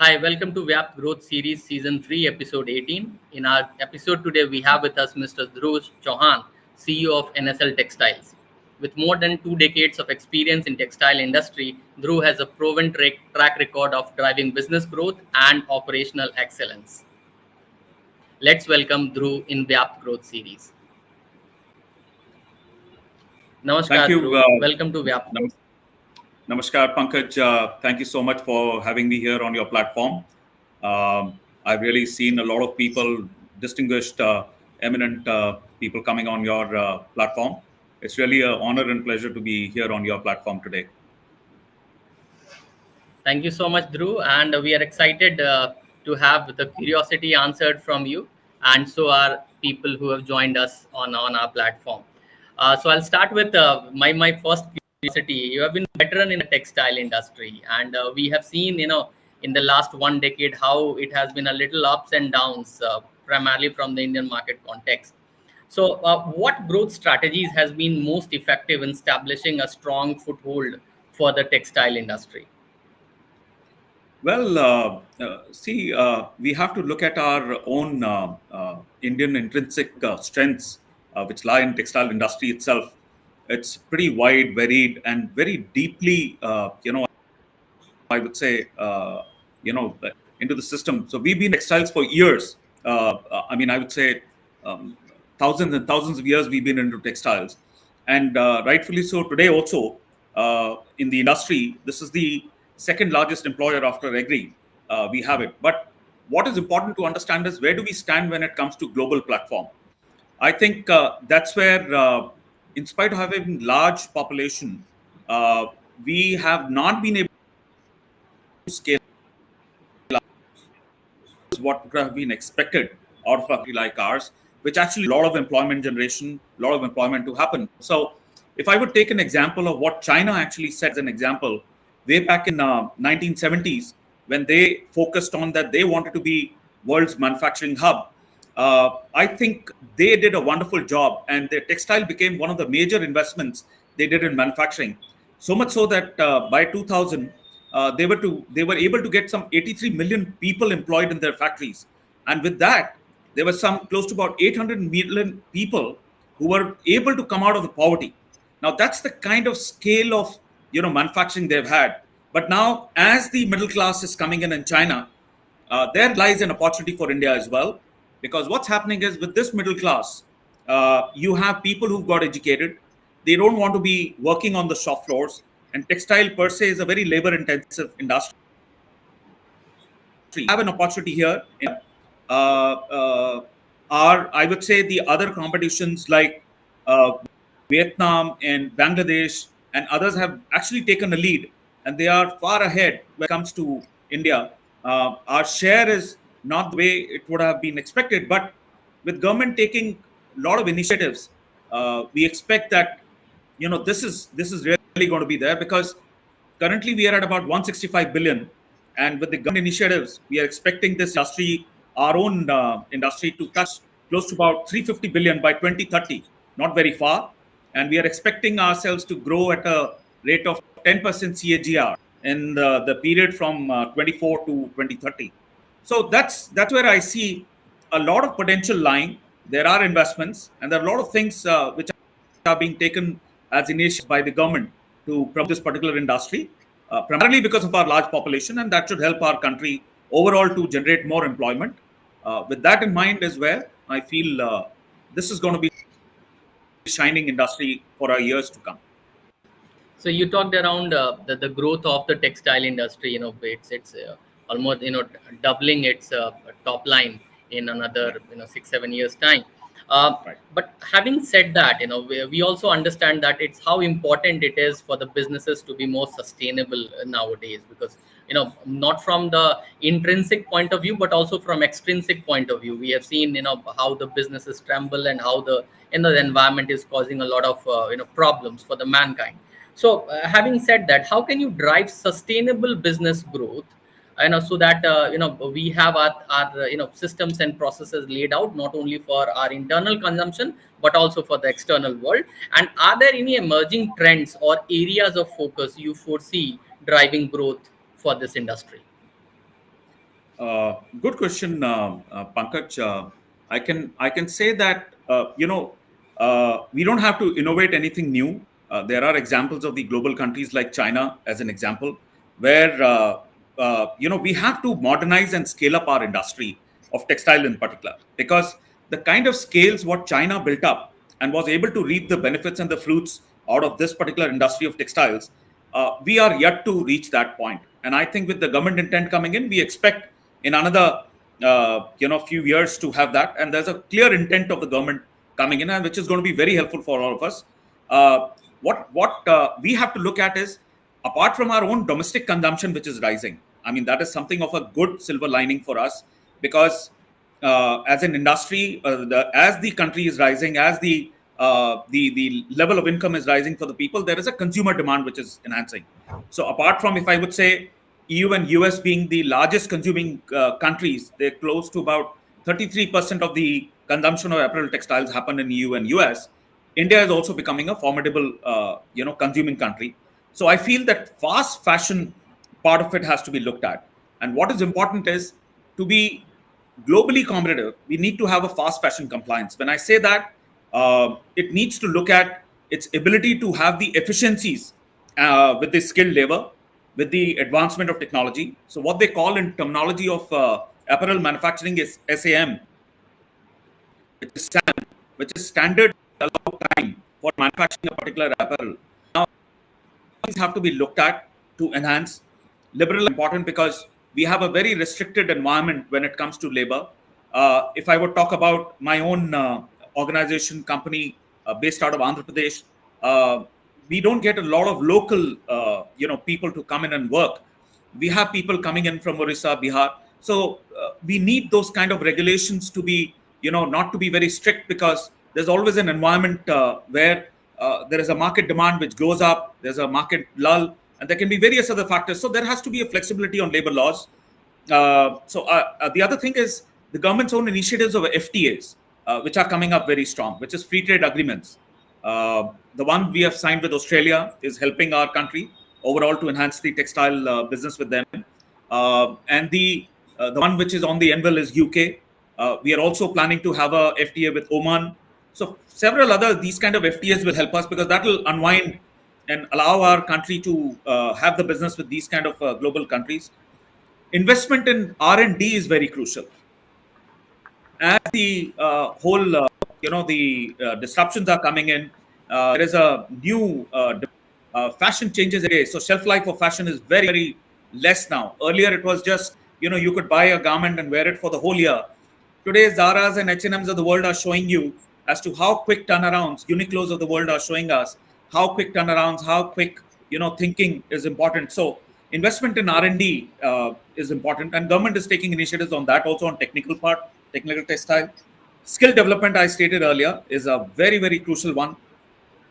Hi, welcome to VYAPT Growth Series Season 3, Episode 18. In our episode today, we have with us Mr. Dhruva Chauhan, CEO of NSL Textiles. With more than 2 decades of experience in textile industry, Dhruv has a proven track record of driving business growth and operational excellence. Let's welcome Dhruv in VYAPT Growth Series. Thank Namaskar, you. Dhruv. Welcome to VYAPT. Namaskar, Pankaj. Thank you so much for having me here on your platform. I've really seen a lot of people, distinguished, eminent people coming on your platform. It's really an honor and pleasure to be here on your platform today. Thank you so much, Dhruv, and we are excited to have the curiosity answered from you, and so are people who have joined us on our platform. So I'll start with my first curiosity. You have been a veteran in the textile industry, and we have seen, in the last 1 decade how it has been a little ups and downs, primarily from the Indian market context. So, what growth strategies has been most effective in establishing a strong foothold for the textile industry? Well, we have to look at our own Indian intrinsic strengths, which lie in textile industry itself. It's pretty wide, varied, and very deeply, I would say, into the system. So we've been textiles for years. I would say thousands and thousands of years we've been into textiles, and rightfully so. Today also, in the industry, this is the second largest employer after Agri. We have it, but what is important to understand is where do we stand when it comes to global platform. I think that's where, in spite of having large population, we have not been able to scale what would have been expected out of a country like ours, which actually a lot of employment generation, a lot of employment to happen. So, if I would take an example of what China actually set as an example, way back in 1970s, when they focused on that they wanted to be world's manufacturing hub, I think they did a wonderful job, and their textile became one of the major investments they did in manufacturing. So much so that by 2000, they were able to get some 83 million people employed in their factories, and with that, there were some close to about 800 million people who were able to come out of the poverty. Now that's the kind of scale of manufacturing they've had. But now, as the middle class is coming in China, there lies an opportunity for India as well, because what's happening is with this middle class, you have people who've got educated. They don't want to be working on the shop floors, and textile per se is a very labor-intensive industry. We have an opportunity here. Are I would say the other competitions like Vietnam and Bangladesh and others have actually taken a lead, and they are far ahead when it comes to India. Our share is not the way it would have been expected, but with government taking a lot of initiatives, we expect that this is really going to be there, because currently we are at about 165 billion, and with the government initiatives, we are expecting this industry, our own industry, to touch close to about 350 billion by 2030. Not very far, and we are expecting ourselves to grow at a rate of 10% CAGR in the period from 24 to 2030. So that's where I see a lot of potential lying. There are investments, and there are a lot of things which are being taken as initiatives by the government to promote this particular industry, primarily because of our large population, and that should help our country overall to generate more employment. With that in mind, is where I feel this is going to be a shining industry for our years to come. So you talked around the growth of the textile industry. It's almost doubling its top line in another 6-7 years time. Right. But having said that, we also understand that it's how important it is for the businesses to be more sustainable nowadays, because not from the intrinsic point of view but also from extrinsic point of view, we have seen how the businesses tremble and how the environment is causing a lot of problems for the mankind. So, having said that, how can you drive sustainable business growth? So that we have our systems and processes laid out not only for our internal consumption but also for the external world. And are there any emerging trends or areas of focus you foresee driving growth for this industry? Good question, Pankaj. I can say that we don't have to innovate anything new. There are examples of the global countries like China, as an example, where we have to modernize and scale up our industry of textile in particular, because the kind of scales what China built up and was able to reap the benefits and the fruits out of this particular industry of textiles, we are yet to reach that point. And I think with the government intent coming in, we expect in another few years to have that. And there's a clear intent of the government coming in, and which is going to be very helpful for all of us. What we have to look at is, apart from our own domestic consumption, which is rising. I mean, that is something of a good silver lining for us, because as an industry, as the country is rising, as the level of income is rising for the people, there is a consumer demand which is enhancing. So apart from, if I would say, EU and US being the largest consuming countries, they're close to about 33% of the consumption of apparel textiles happen in EU and US. India is also becoming a formidable, consuming country. So I feel that fast fashion part of it has to be looked at. And what is important is, to be globally competitive, we need to have a fast fashion compliance. When I say that, it needs to look at its ability to have the efficiencies with the skilled labor, with the advancement of technology. So what they call in terminology of apparel manufacturing is SAM, which is SAM, which is standard allowed time for manufacturing a particular apparel. Now, things have to be looked at to enhance. Liberal is important because we have a very restricted environment when it comes to labor. If I would talk about my own organization, company based out of Andhra Pradesh, uh, we don't get a lot of local, people to come in and work. We have people coming in from Orissa, Bihar. So we need those kind of regulations to be, not to be very strict, because there's always an environment where there is a market demand which goes up, there's a market lull, and there can be various other factors. So there has to be a flexibility on labor laws. The other thing is the government's own initiatives of FTAs, which are coming up very strong, which is free trade agreements. The one we have signed with Australia is helping our country overall to enhance the textile business with them. And the one which is on the anvil is UK. We are also planning to have a FTA with Oman. So several other these kind of FTAs will help us, because that will unwind and allow our country to have the business with these kind of global countries. Investment in R&D is very crucial. As the whole the disruptions are coming in, there is a new fashion changes every day. So shelf life of fashion is very, very less now. Earlier it was just, you could buy a garment and wear it for the whole year. Today Zara's and H&M's of the world are showing you as to how quick turnarounds, Uniqlo's of the world are showing us how quick turnarounds, how quick thinking is important. So investment in R&D is important, and government is taking initiatives on that also, on technical part, technical textile. Skill development, I stated earlier, is a very, very crucial one.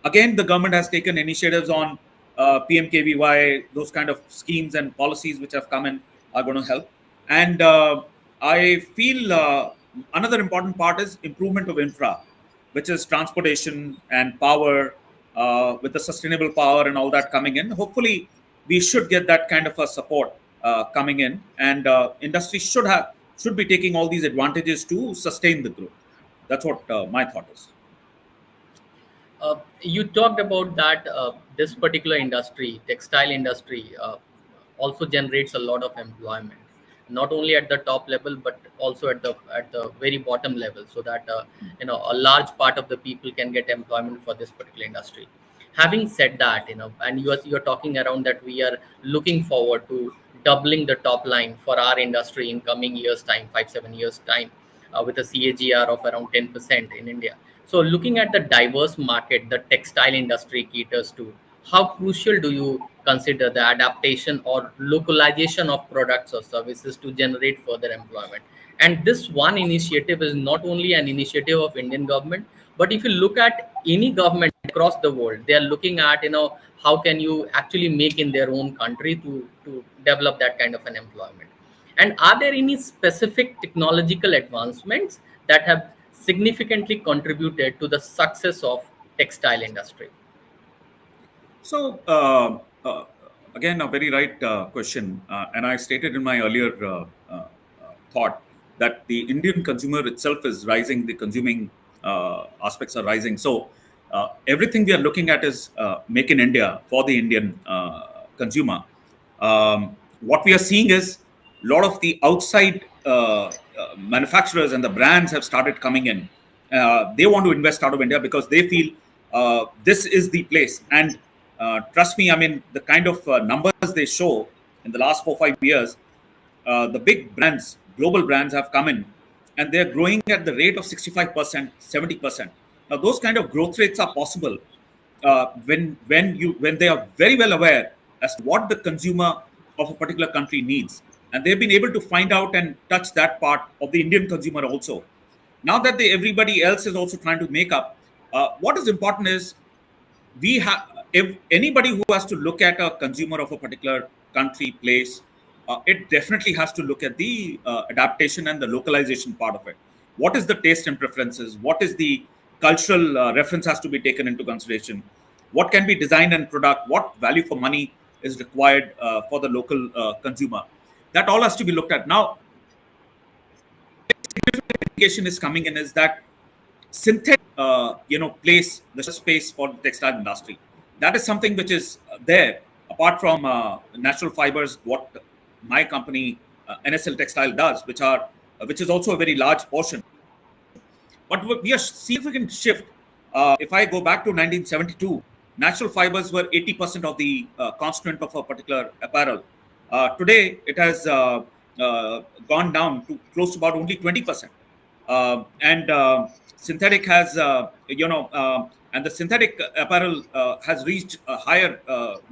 Again, the government has taken initiatives on PMKVY. Those kind of schemes and policies which have come in are going to help. And I feel another important part is improvement of infra, which is transportation and power, with the sustainable power and all that coming in. Hopefully, we should get that kind of a support coming in, and industry should be taking all these advantages to sustain the growth. That's what my thought is. You talked about that this particular industry, textile industry, also generates a lot of employment, not only at the top level but also at the very bottom level, so that a large part of the people can get employment for this particular industry. Having said that, and you're talking around that we are looking forward to doubling the top line for our industry in coming years time, 5-7 years time, with a CAGR of around 10% in India. So looking at the diverse market the textile industry caters to, how crucial do you consider the adaptation or localization of products or services to generate further employment? And this one initiative is not only an initiative of Indian government, but if you look at any government across the world, they are looking at how can you actually make in their own country to develop that kind of an employment. And are there any specific technological advancements that have significantly contributed to the success of textile industry? So, again, a very right question. And I stated in my earlier thought that the Indian consumer itself is rising, the consuming aspects are rising. So everything we are looking at is make in India for the Indian consumer. What we are seeing is a lot of the outside manufacturers and the brands have started coming in. They want to invest out of India because they feel this is the place. And trust me, I mean, the kind of numbers they show in the last 4 5 years, the big brands, global brands have come in and they're growing at the rate of 65%, 70%. Now, those kind of growth rates are possible when they are very well aware as to what the consumer of a particular country needs. And they've been able to find out and touch that part of the Indian consumer also. Now that everybody else is also trying to make up, what is important is we have, if anybody who has to look at a consumer of a particular country, place, it definitely has to look at the adaptation and the localization part of it. What is the taste and preferences? What is the cultural reference has to be taken into consideration? What can be design and product? What value for money is required for the local consumer? That all has to be looked at. Now, indication is coming in is that synthetic, place the space for the textile industry. That is something which is there apart from natural fibers. What my company NSL Textile does, which is also a very large portion. But we are significant shift. If I go back to 1972, natural fibers were 80% of the constituent of a particular apparel. Today, it has gone down to close to about only 20%. And synthetic has, and the synthetic apparel has reached higher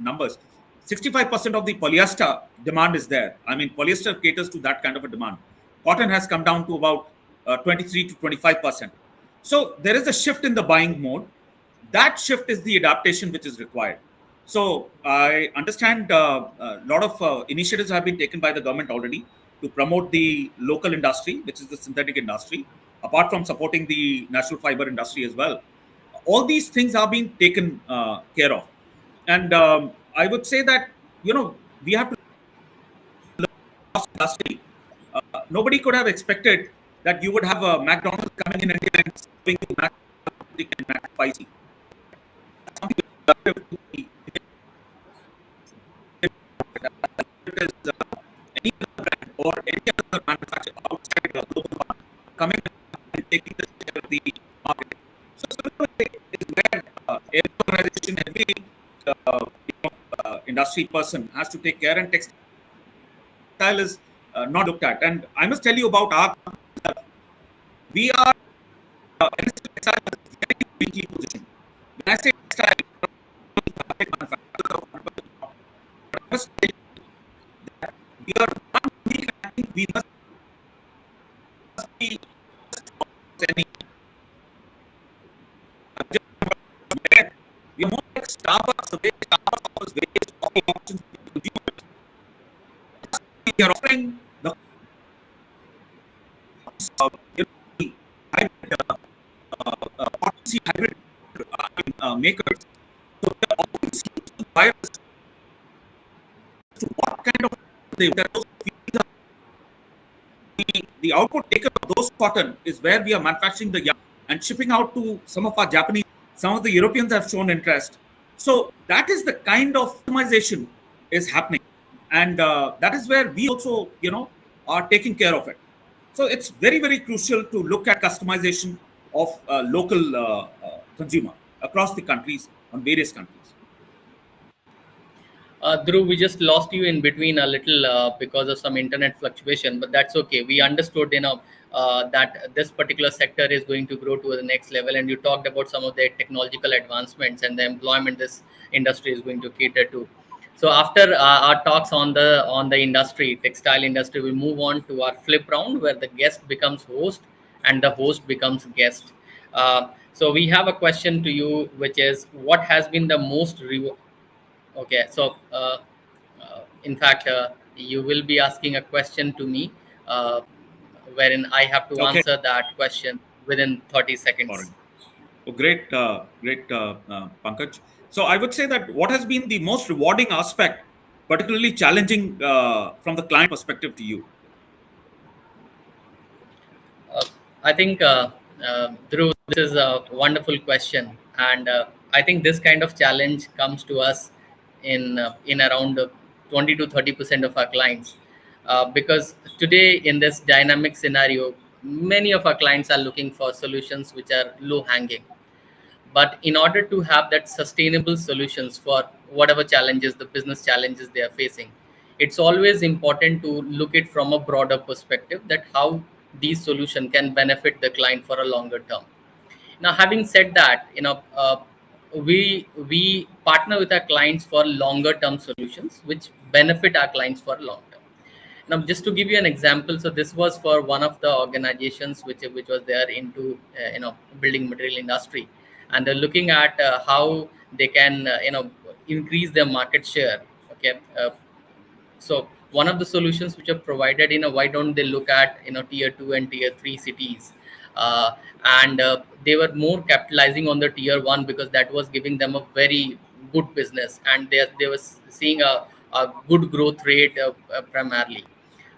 numbers. 65% of the polyester demand is there. I mean, polyester caters to that kind of a demand. Cotton has come down to about 23 to 25%. So there is a shift in the buying mode. That shift is the adaptation which is required. So I understand a lot of initiatives have been taken by the government already to promote the local industry, which is the synthetic industry, apart from supporting the natural fiber industry as well. All these things are being taken care of. And I would say that, we have to look at the industry. Nobody could have expected that you would have a McDonald's coming in India and serving you Mac and Mac spicy. Any other brand or any other manufacturer outside the global one coming and taking the share of the market. So similarly is where every organization, every industry person has to take care, and textile is not looked at. And I must tell you about our company. We are NSL Textile is very uniquely positioned. When I say textile, manufacturer, but I must tell you that we are not unique. I think we must be any. We are more like Starbucks. The way Starbucks offers various coffee options to consumers. We are offering the hybrid, potency hybrid makers. So they are offering solutions to buyers to what kind of the output taken of those cotton is where we are manufacturing the yarn and shipping out to some of our Japanese. Some of the Europeans have shown interest. So that is the kind of customization is happening, and that is where we also, are taking care of it. So it's very, very crucial to look at customization of local consumer across the countries on various countries. Dhruv, we just lost you in between a little because of some internet fluctuation, but that's okay. We understood, that this particular sector is going to grow to the next level, and you talked about some of the technological advancements and the employment this industry is going to cater to. So after our talks on the industry, textile industry, we move on to our flip round where the guest becomes host and the host becomes guest. So we have a question to you, which is what has been the most Okay, so in fact, you will be asking a question to me, uh, wherein I have to Okay. answer that question within 30 All right. seconds. Oh, great, Pankaj. So I would say that what has been the most rewarding aspect, particularly challenging from the client perspective to you? I think, Dhruv, this is a wonderful question, and I think this kind of challenge comes to us in around 20 to 30% of our clients, because today in this dynamic scenario, many of our clients are looking for solutions which are low hanging. But in order to have that sustainable solutions for whatever challenges, the business challenges they are facing, it's always important to look it from a broader perspective, that how these solution can benefit the client for a longer term. Now, having said that, we partner with our clients for longer term solutions which benefit our clients for long term. Now, just to give you an example, so this was for one of the organizations which was there into building material industry, and they're looking at how they can increase their market share. Okay, so one of the solutions which are provided, why don't they look at tier 2 and tier 3 cities, uh, and they were more capitalizing on the tier 1 because that was giving them a very good business, and they were seeing a good growth rate primarily.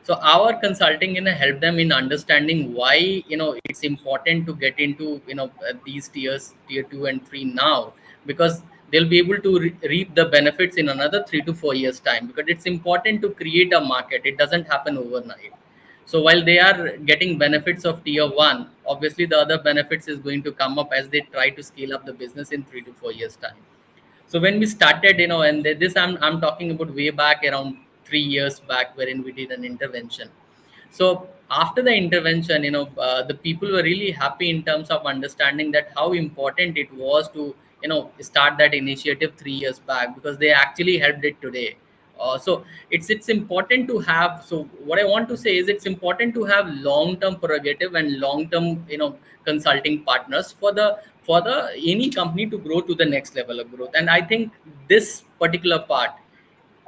So our consulting help them in understanding why it's important to get into these tier 2 and 3 now, because they'll be able to reap the benefits in another 3 to 4 years time, because it's important to create a market. It doesn't happen overnight. So while they are getting benefits of tier 1, obviously the other benefits is going to come up as they try to scale up the business in 3 to 4 years time. So when we started, and this I'm talking about way back around 3 years back, wherein we did an intervention. So after the intervention, the people were really happy in terms of understanding that how important it was to start that initiative 3 years back, because they actually helped it today. So it's important to have. So what I want to say is it's important to have long term prerogative and long term consulting partners for the any company to grow to the next level of growth. And I think this particular part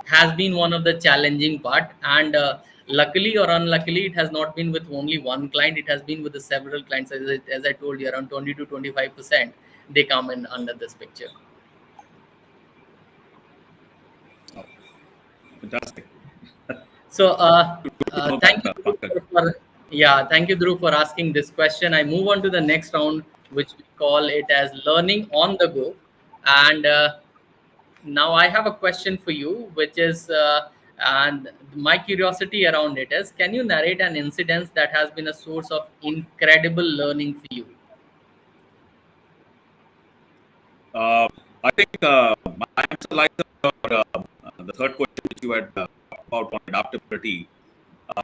has been one of the challenging part, and luckily or unluckily, it has not been with only one client. It has been with the several clients. As I told you, around 20 to 25% they come in under this picture. Oh, fantastic. So Good to know thank that, you, Pankaj. Dhruv, for yeah, thank you, Dhruv, for asking this question. I move on to the next round, which we call it as learning on the go. And now I have a question for you, which is, and my curiosity around it is, can you narrate an incident that has been a source of incredible learning for you? Uh, I think my answer lies about the third question which you had about on adaptability.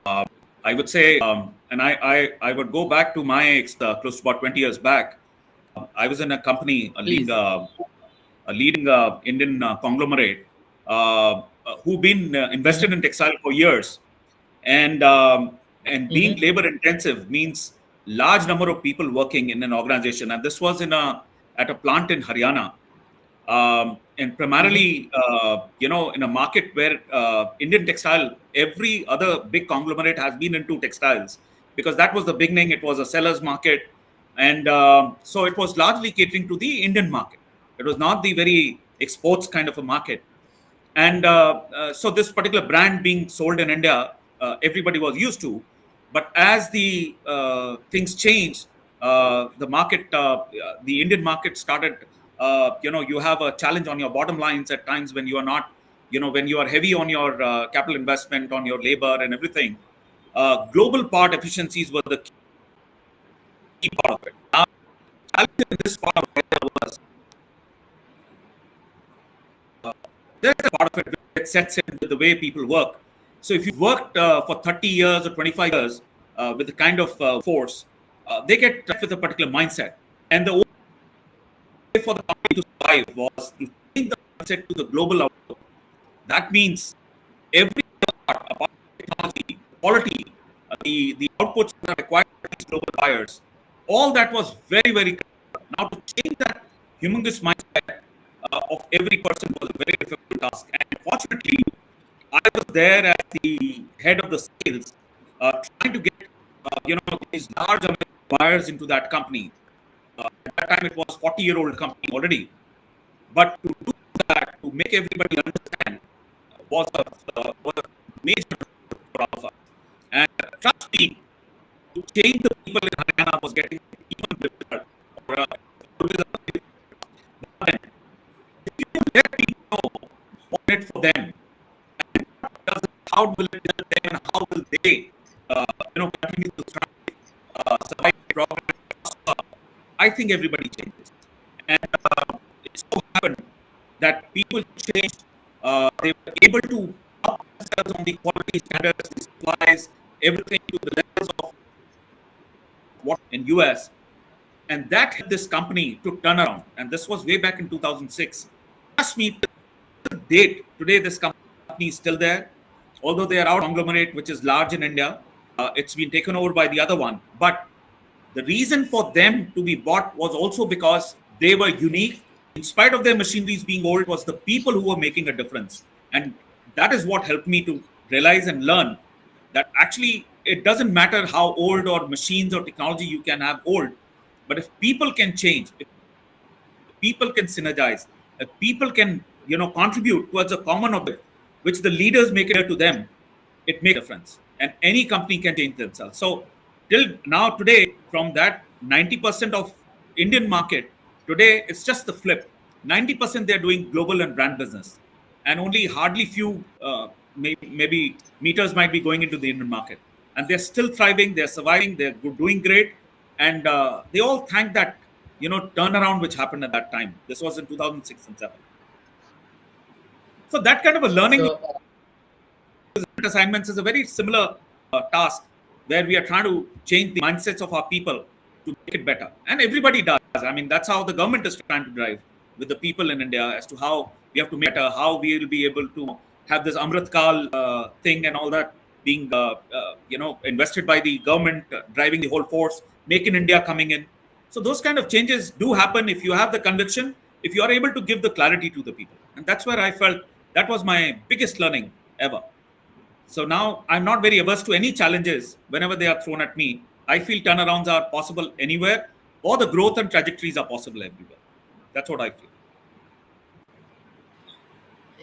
Uh, I would say, and I would go back to my close to about 20 years back. I was in a company, Please. a leading Indian conglomerate who've been invested in textile for years, and being Mm-hmm. labor intensive means large number of people working in an organization. And this was in a at a plant in Haryana, and Mm-hmm. primarily, in a market where Indian textile, every other big conglomerate has been into textiles because that was the beginning. It was a seller's market, and so it was largely catering to the Indian market. It was not the very exports kind of a market. And so this particular brand being sold in India, everybody was used to. But as the things changed, the Indian market started. You have a challenge on your bottom lines at times when you are not, when you are heavy on your capital investment, on your labor and everything. Global part efficiencies were the key part of it. Now, challenge in this part of it was there's a part of it that sets in with the way people work. So if you've worked for 30 years or 25 years with the kind of force, they get left with a particular mindset. And the only way for the company to survive was to change the mindset to the global outlook. That means every part about technology, quality, the outputs that are required by these global buyers, all that was very, very critical. Now to change that humongous mindset of every person was a very difficult task. And fortunately, I was there as the head of the sales, trying to get these large American buyers into that company. At that time, it was 40-year-old company already. But to do that, to make everybody understand, was a major for all of us. And trust me, to change the people in Haryana was was getting even better. Or, always a let people know what it for them, how will it help them, and how will they, continue to thrive, survive, progress. I think everybody changes, and it so happened that people changed. They were able to up themselves on the quality standards, the supplies, everything to the levels of what in US, and that helped this company to turn around. And this was way back in 2006. Trust me, date today this company is still there, although they are out conglomerate which is large in India. It's been taken over by the other one, but the reason for them to be bought was also because they were unique. In spite of their machineries being old, it was the people who were making a difference. And that is what helped me to realize and learn that actually it doesn't matter how old or machines or technology you can have old, but if people can change, if people can synergize, if people can contribute towards a common objective, which the leaders make it clear to them, it makes a difference, and any company can change themselves. So till now, today, from that 90% of Indian market, today it's just the flip. 90% they're doing global and brand business, and only hardly few, maybe meters might be going into the Indian market, and they're still thriving, they're surviving, they're doing great, and they all thank that turnaround which happened at that time. This was in 2006 and 7. So that kind of a learning So assignments is a very similar task where we are trying to change the mindsets of our people to make it better. And everybody does. I mean, that's how the government is trying to drive with the people in India as to how we have to make better, how we will be able to have this Amrit Kal thing and all that being, invested by the government, driving the whole force, Make in India coming in. So those kind of changes do happen if you have the conviction, if you are able to give the clarity to the people. And that's where I felt that was my biggest learning ever. So now I'm not very averse to any challenges whenever they are thrown at me. I feel turnarounds are possible anywhere, or the growth and trajectories are possible everywhere. That's what I feel.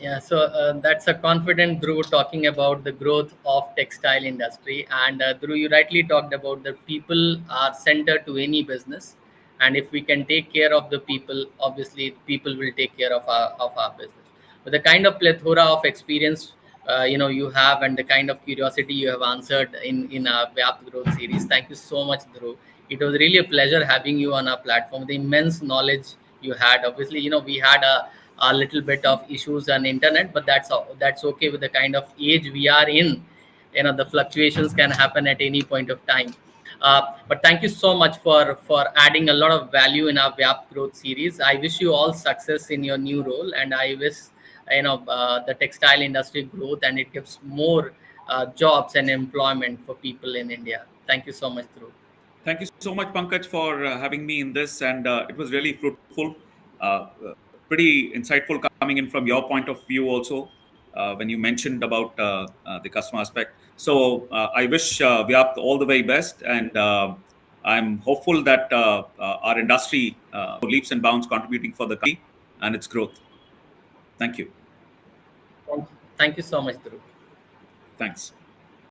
yeah, so that's a confident Dhruv talking about the growth of textile industry. And Dhruv, you rightly talked about the people are center to any business, and if we can take care of the people, obviously people will take care of our business. But the kind of plethora of experience you have, and the kind of curiosity you have answered in our VYAPT growth series. Thank you so much, Dhruv. It was really a pleasure having you on our platform. The immense knowledge you had. Obviously, we had a little bit of issues on internet, but that's okay with the kind of age we are in. The fluctuations can happen at any point of time. But thank you so much for adding a lot of value in our VYAP growth series. I wish you all success in your new role, and I wish the textile industry growth, and it gives more jobs and employment for people in India. Thank you so much, Dhruv. Thank you so much, Pankaj, for having me in this, and it was really fruitful, uh, pretty insightful coming in from your point of view also when you mentioned about the customer aspect. So I wish Vyap all the very best, and I'm hopeful that our industry leaps and bounds contributing for the country and its growth. Thank you. Thank you so much, Dhruv. Thanks.